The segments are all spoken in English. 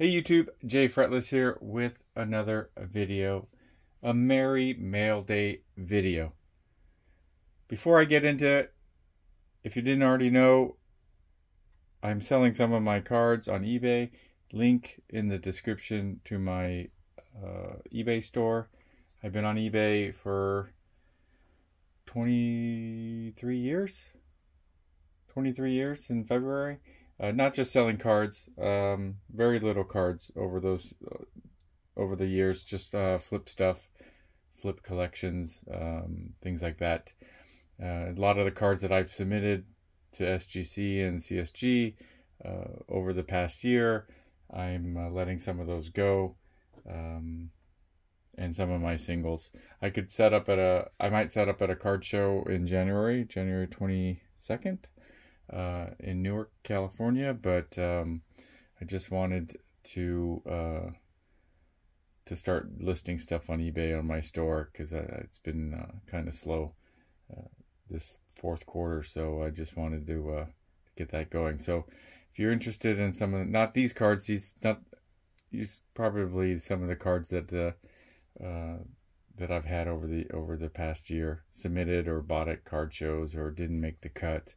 Hey YouTube, Jay Fretless here with another video, a Merry Mail Day video. Before I get into it, if you didn't already know, I'm selling some of my cards on eBay. Link in the description to my eBay store. I've been on eBay for 23 years. 23 years in February. Not just selling cards, very little cards over the years, just flip stuff, flip collections, things like that. A lot of the cards that I've submitted to SGC and CSG over the past year, I'm letting some of those go, and some of my singles. I might set up at a card show in January 22nd. In Newark, California, but I just wanted to start listing stuff on eBay on my store because it's been kind of slow this fourth quarter, so I just wanted to get that going. So if you're interested in some of not these cards, probably some of the cards that I've had over the past year, submitted or bought at card shows or didn't make the cut.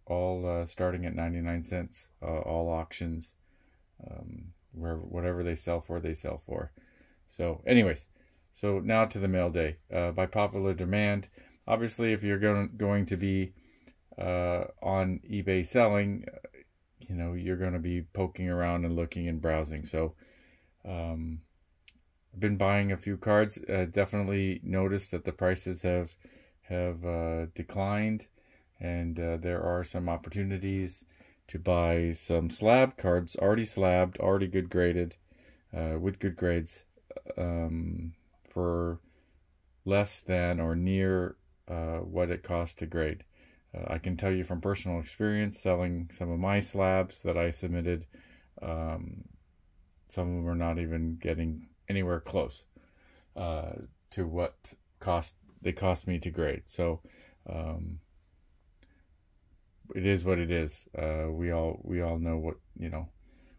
All starting at 99 cents, all auctions, whatever they sell for. So anyways, so now to the mail day. By popular demand, obviously if you're going to be on eBay selling, you're going to be poking around and looking and browsing. So I've been buying a few cards. Definitely noticed that the prices have declined. And there are some opportunities to buy some slab cards, already slabbed, already good graded, with good grades, for less than or near what it costs to grade. I can tell you from personal experience, selling some of my slabs that I submitted, some of them are not even getting anywhere close to what they cost me to grade. So it is what it is. We all know what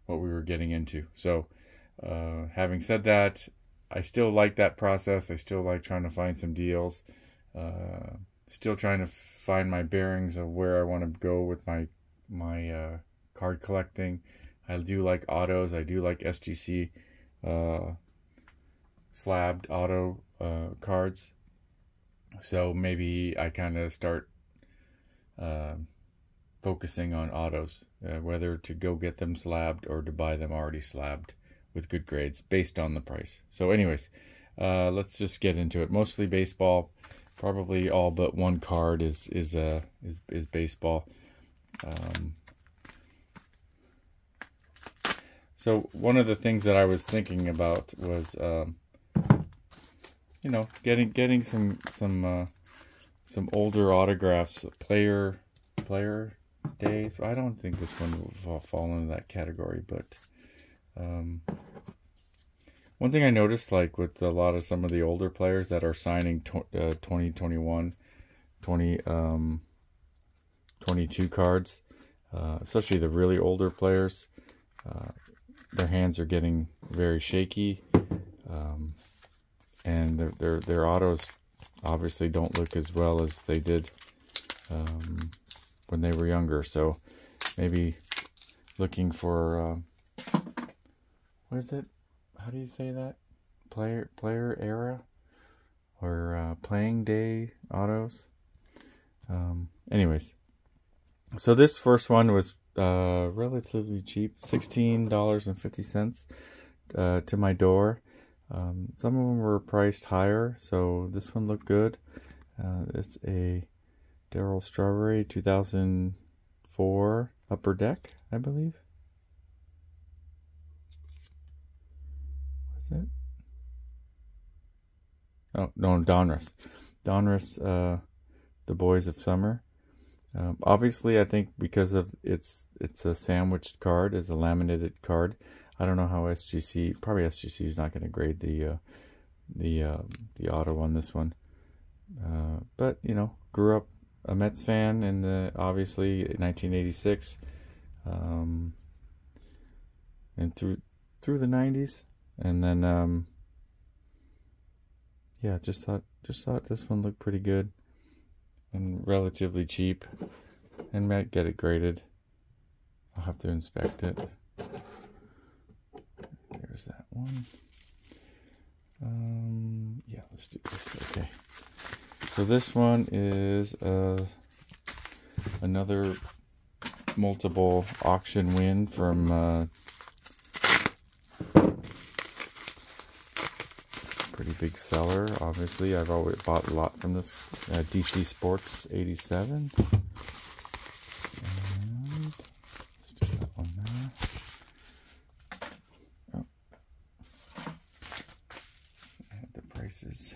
we were getting into. So having said that, I still like that process. I still like trying to find some deals. Still trying to find my bearings of where I want to go with my card collecting. I do like autos. I do like SGC slabbed auto cards. So maybe I kind of start focusing on autos, whether to go get them slabbed or to buy them already slabbed with good grades based on the price. So anyways, let's just get into it. Mostly baseball. Probably all but one card is baseball. So one of the things that I was thinking about was getting some older autographs, player days. I don't think this one will fall into that category, but one thing I noticed, like with a lot of some of the older players that are signing 2021, 2022 cards, especially the really older players, their hands are getting very shaky, and their autos obviously don't look as well as they did when they were younger. So maybe looking for what is it? How do you say that? Player era or playing day autos. Anyways, so this first one was relatively cheap, $16.50 to my door. Some of them were priced higher, so this one looked good. It's a Daryl Strawberry 2004 Upper Deck, I believe. What's it? Oh, no, Donruss. Donruss, The Boys of Summer. Obviously, I think because of it's a sandwiched card, it's a laminated card. I don't know how SGC, probably SGC is not going to grade the auto on this one. But, grew up a Mets fan in obviously 1986. and through the 90s. And then yeah, just thought this one looked pretty good and relatively cheap, and might get it graded. I'll have to inspect it. There's that one. Yeah, let's do this. Okay, so this one is another multiple auction win from pretty big seller. Obviously, I've always bought a lot from this DC Sports 87. And let's do that one there. Oh, I had the prices.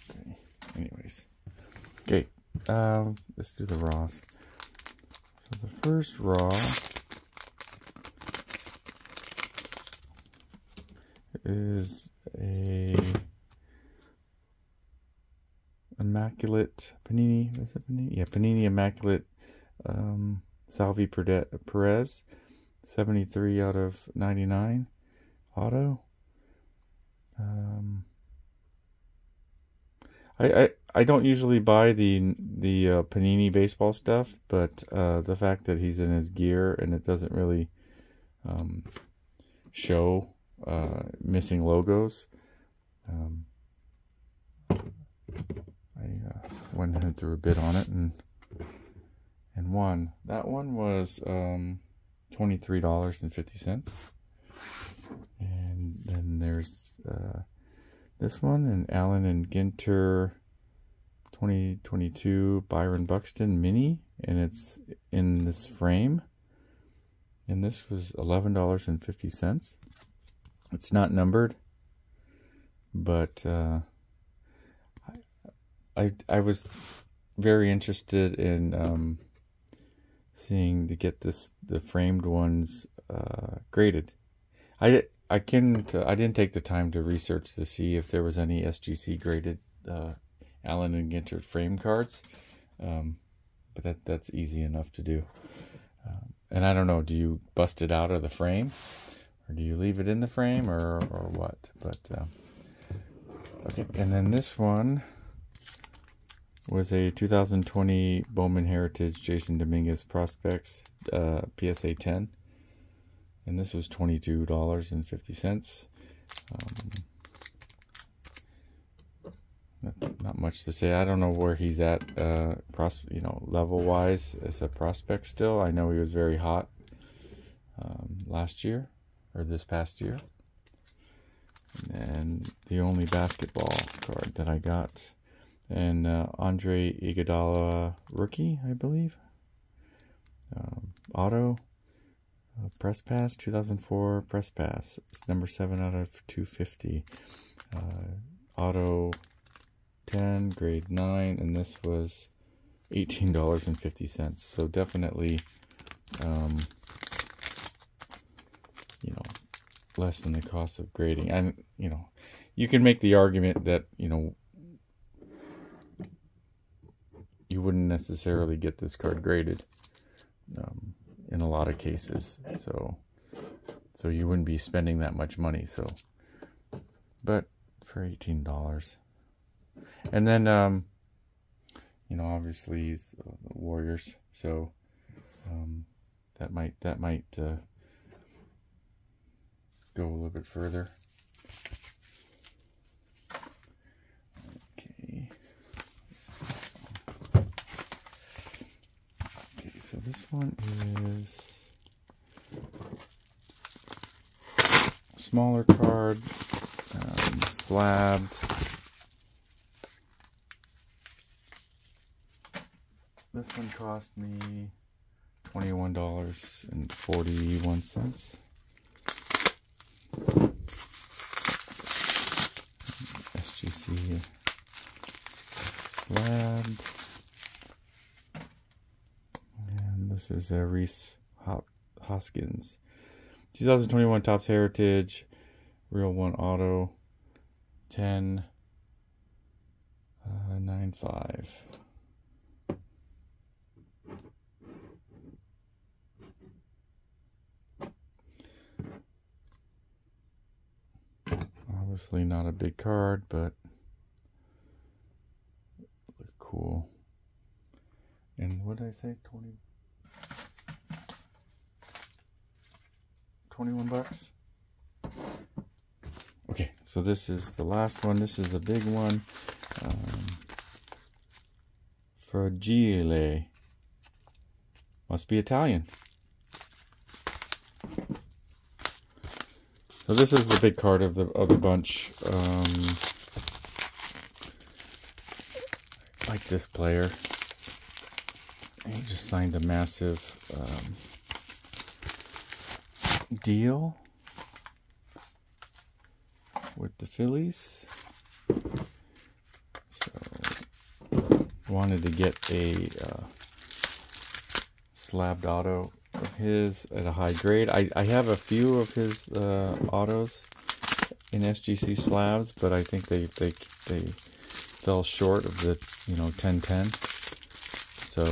Okay. Anyways, okay. Let's do the raws. So the first raw is a Immaculate Panini. Is it Panini? Yeah, Panini Immaculate Salvi Perez, 73 out of 99 auto. I don't usually buy the Panini baseball stuff, but the fact that he's in his gear and it doesn't really show missing logos, I went ahead and threw a bid on it and won. That one was $23.50, and then there's this one, an Allen and Ginter 2022 Byron Buxton Mini, and it's in this frame, and this was $11.50. It's not numbered, but I was very interested in seeing to get the framed ones graded. I didn't take the time to research to see if there was any SGC graded Allen and Ginter frame cards, but that's easy enough to do. And I don't know, do you bust it out of the frame, or do you leave it in the frame, or what? But okay, and then this one was a 2020 Bowman Heritage Jason Dominguez Prospects PSA 10. And this was $22.50. Not much to say. I don't know where he's at, level wise as a prospect. Still, I know he was very hot last year or this past year. And the only basketball card that I got, and Andre Iguodala rookie, I believe, auto. Press Pass, 2004 Press Pass. It's number 7 out of 250. Auto 10, grade 9, and this was $18.50. So definitely, less than the cost of grading. And, you can make the argument that, you wouldn't necessarily get this card graded. In a lot of cases, so you wouldn't be spending that much money. So, but for $18, and then obviously he's the Warriors, so that might go a little bit further. So this one is smaller card, slabbed. This one cost me $21.41. SGC slabbed. This is Reese Hoskins, 2021 Topps Heritage, Real One Auto, 10, 9.5. Obviously not a big card, but looks cool. And what did I say? 21 bucks. Okay, so this is the last one. This is the big one. Fragile. Must be Italian. So this is the big card of the bunch. I like this player. He just signed a massive deal with the Phillies. So wanted to get a slabbed auto of his at a high grade. I have a few of his autos in SGC slabs, but I think they fell short of the 1010. So I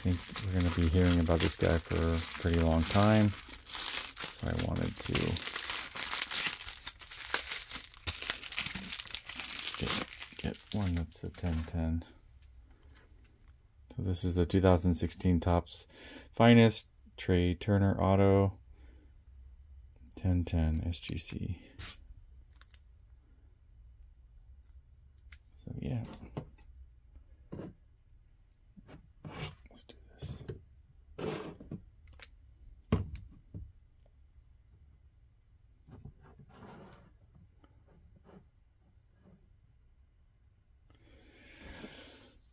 think we're going to be hearing about this guy for a pretty long time. So I wanted to get one that's a 1010. So this is the 2016 Topps Finest Trey Turner Auto 1010 SGC. So yeah, let's do this.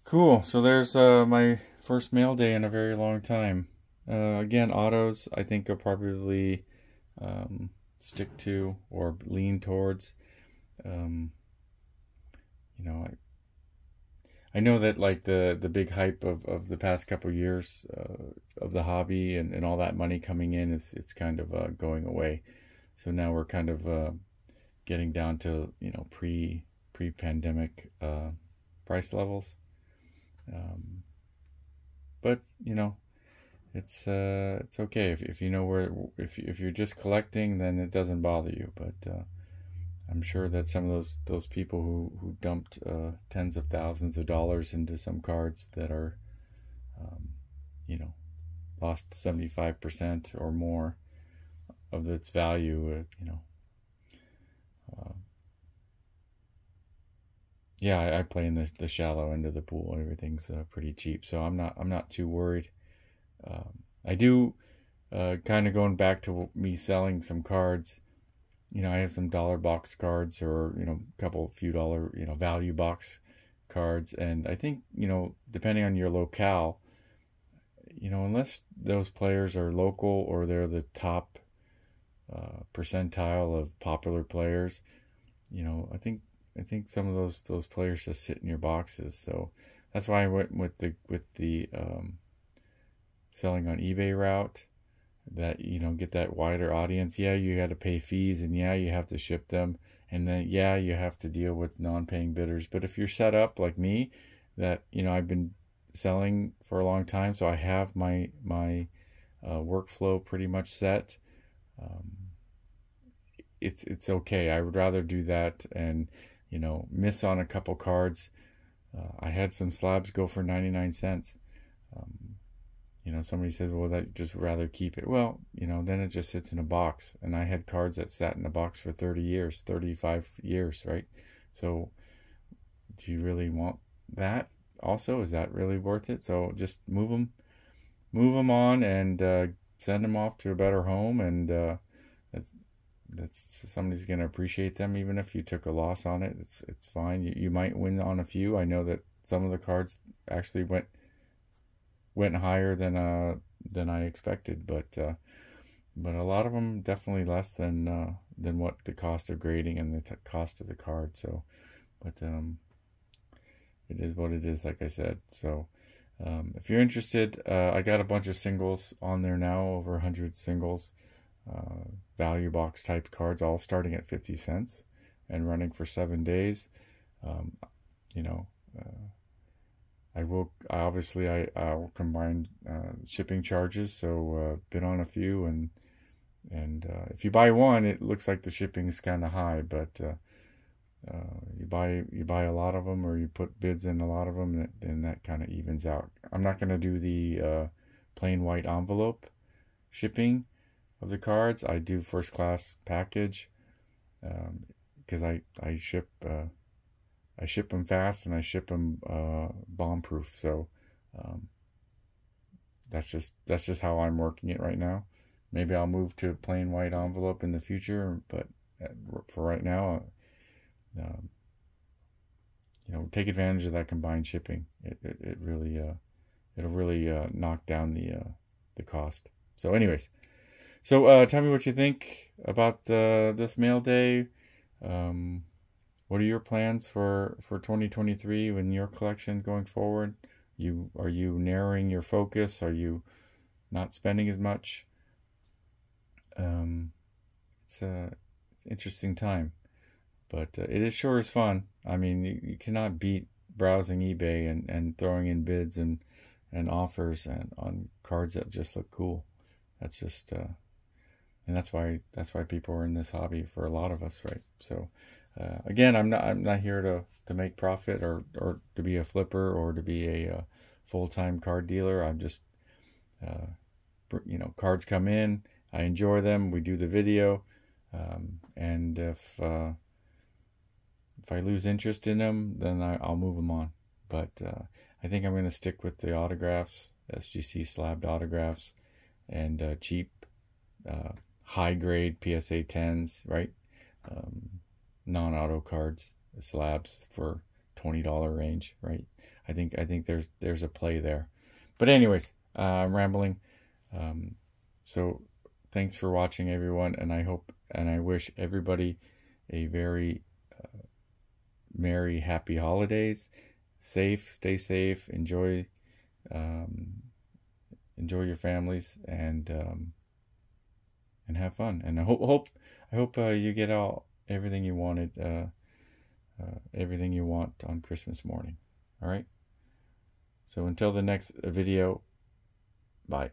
Cool. So there's my first mail day in a very long time. Again, autos I think I'll probably stick to or lean towards. I know that like the big hype of the past couple years of the hobby and all that money coming in it's kind of going away. So now we're kind of getting down to pre-pandemic price levels. But it's okay if you know where if you're just collecting, then it doesn't bother you. But I'm sure that some of those people who dumped tens of thousands of dollars into some cards that are lost 75% or more of its value, yeah, I play in the shallow end of the pool. Everything's pretty cheap, so I'm not too worried. I do kind of going back to me selling some cards. I have some dollar box cards or few dollar value box cards, and I think depending on your locale, unless those players are local or they're the top percentile of popular players, I think some of those players just sit in your boxes. So that's why I went with the selling on eBay route, that get that wider audience. Yeah, you got to pay fees, and yeah, you have to ship them, and then yeah, you have to deal with non-paying bidders. But if you're set up like me, that I've been selling for a long time, so I have my workflow pretty much set. It's okay. I would rather do that and miss on a couple cards. I had some slabs go for 99 cents. Somebody says, well, that just rather keep it. Well, then it just sits in a box. And I had cards that sat in a box for 30 years, 35 years, right? So do you really want that also? Is that really worth it? So just move them on and send them off to a better home. And that's somebody's going to appreciate them, even if you took a loss on it. It's fine. You might win on a few. I know that some of the cards actually went higher than I expected, but a lot of them definitely less than what the cost of grading and the cost of the card. So, but it is what it is, like I said. So if you're interested, I got a bunch of singles on there now, over 100 singles, value box type cards, all starting at 50 cents. and running for 7 days. You know, I'll combine shipping charges. So bid on a few, and if you buy one, it looks like the shipping is kind of high, but you buy a lot of them, or you put bids in a lot of them, then that kind of evens out. I'm not going to do the plain white envelope shipping of the cards. I do first class package, because I ship them fast, and I ship them bomb proof. So that's just how I'm working it right now. Maybe I'll move to plain white envelope in the future, but for right now, you know, take advantage of that combined shipping. It really it'll really knock down the cost. So anyways, so tell me what you think about this mail day. What are your plans for 2023 in your collection going forward? Are you narrowing your focus? Are you not spending as much? It's an interesting time, but it sure is fun. I mean, you cannot beat browsing eBay and throwing in bids and offers and on cards that just look cool. That's just and that's why people are in this hobby, for a lot of us, right? So again, I'm not here to make profit or to be a flipper or to be a full-time card dealer. I'm just you know, cards come in, I enjoy them, we do the video, and if I lose interest in them, then I'll move them on. But I think I'm going to stick with the autographs, SGC slabbed autographs, and cheap, high-grade PSA 10s, right? Non-auto cards, slabs for $20 range, right? I think there's a play there. But anyways, I'm rambling. So thanks for watching, everyone, and I hope and I wish everybody a very merry, happy holidays. Stay safe, enjoy your families, and have fun. And I hope you get everything you wanted, everything you want on Christmas morning. All right. So until the next video, bye.